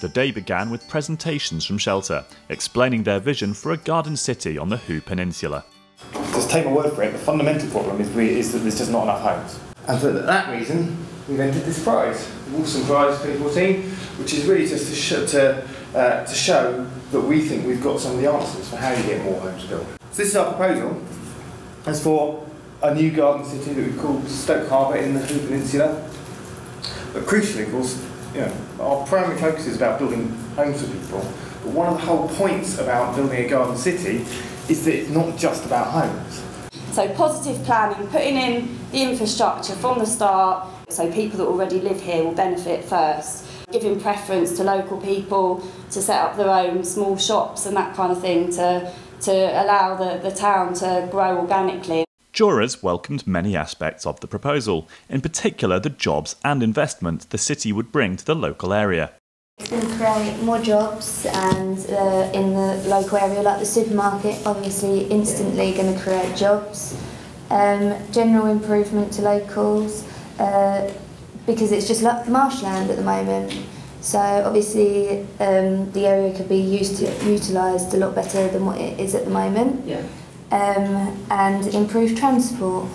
The day began with presentations from Shelter, explaining their vision for a garden city on the Hoo Peninsula. Just take my word for it, the fundamental problem is that there's just not enough homes. And for that reason, we've entered this prize, the Wolfson Prize 2014, which is really just to show that we think we've got some of the answers for how you get more homes built. So this is our proposal. It's for a new garden city that we call Stoke Harbour in the Hoo Peninsula. But crucially, of course, our primary focus is about building homes for people. But one of the whole points about building a garden city is that it's not just about homes. So positive planning, putting in the infrastructure from the start, so people that already live here will benefit first. Giving preference to local people to set up their own small shops and that kind of thing to allow the town to grow organically. Jurors welcomed many aspects of the proposal, in particular the jobs and investment the city would bring to the local area. It's going to create more jobs and in the local area, like the supermarket, obviously instantly going to create jobs. General improvement to locals, because it's just like marshland at the moment. So obviously the area could be utilised a lot better than what it is at the moment. Yeah. And improve transport.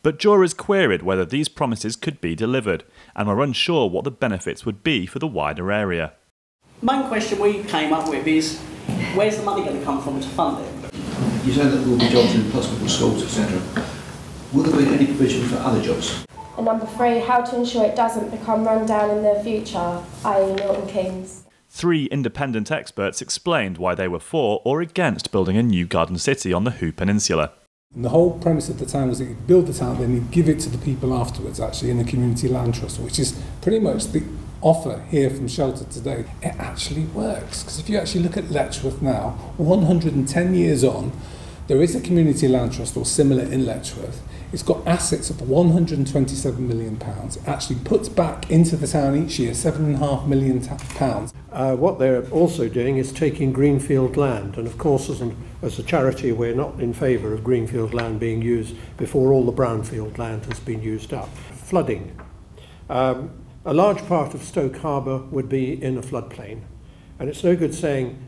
But jurors queried whether these promises could be delivered and were unsure what the benefits would be for the wider area. The main question we came up with is, where's the money going to come from to fund it? You say that there will be jobs in hospitals, schools, etc. Will there be any provision for other jobs? And number 3, how to ensure it doesn't become run down in the future, i.e. Milton Keynes. 3 independent experts explained why they were for or against building a new garden city on the Hoo Peninsula. And the whole premise of the town was that you'd build the town, then you'd give it to the people afterwards, actually, in the community land trust, which is pretty much the offer here from Shelter today. It actually works, because if you actually look at Letchworth now, 110 years on, there is a community land trust or similar in Letchworth. It's got assets of £127 million. It actually puts back into the town each year £7.5 million. What they're also doing is taking greenfield land, and of course as a charity we're not in favour of greenfield land being used before all the brownfield land has been used up. Flooding. A large part of Stoke Harbour would be in a floodplain. And it's no good saying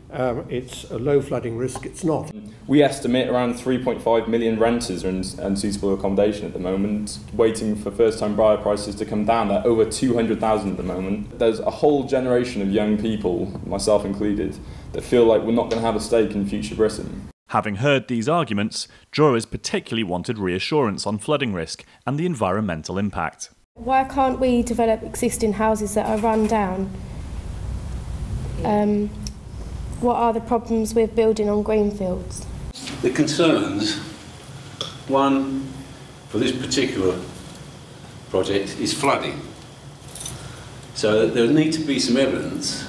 it's a low flooding risk, it's not. We estimate around 3.5 million renters are in unsuitable accommodation at the moment, waiting for first-time buyer prices to come down. They're over 200,000 at the moment. There's a whole generation of young people, myself included, that feel like we're not going to have a stake in future Britain. Having heard these arguments, jurors particularly wanted reassurance on flooding risk and the environmental impact. Why can't we develop existing houses that are run down? What are the problems with building on greenfields? The concerns, one for this particular project is flooding. So there need to be some evidence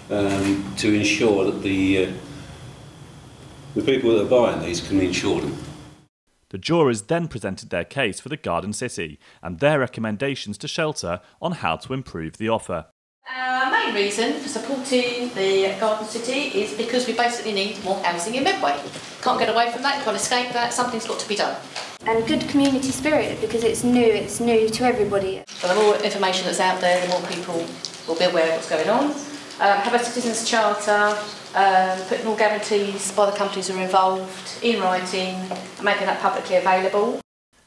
to ensure that the people that are buying these can insure them. The jurors then presented their case for the garden city and their recommendations to Shelter on how to improve the offer. Our main reason for supporting the garden city is because we basically need more housing in Medway. Can't get away from that, can't escape that, something's got to be done. And good community spirit, because it's new to everybody. So the more information that's out there, the more people will be aware of what's going on. Have a citizens' charter, put more guarantees by the companies who are involved in writing, and making that publicly available.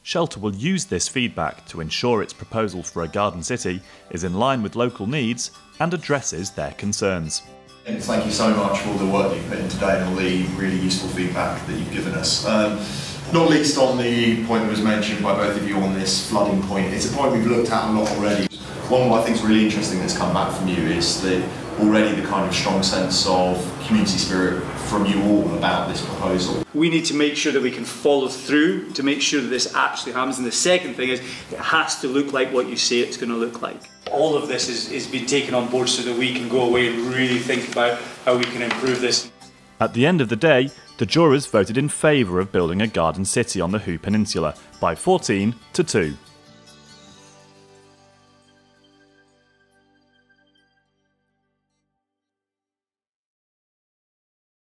Shelter will use this feedback to ensure its proposal for a garden city is in line with local needs and addresses their concerns. And thank you so much for all the work you've put in today and all the really useful feedback that you've given us. Not least on the point that was mentioned by both of you on this flooding point. It's a point we've looked at a lot already. One what I think is really interesting that's come back from you is already the kind of strong sense of community spirit from you all about this proposal. We need to make sure that we can follow through to make sure that this actually happens. And the second thing is, it has to look like what you say it's going to look like. All of this is being taken on board so that we can go away and really think about how we can improve this. At the end of the day, the jurors voted in favour of building a garden city on the Hoo Peninsula by 14 to 2.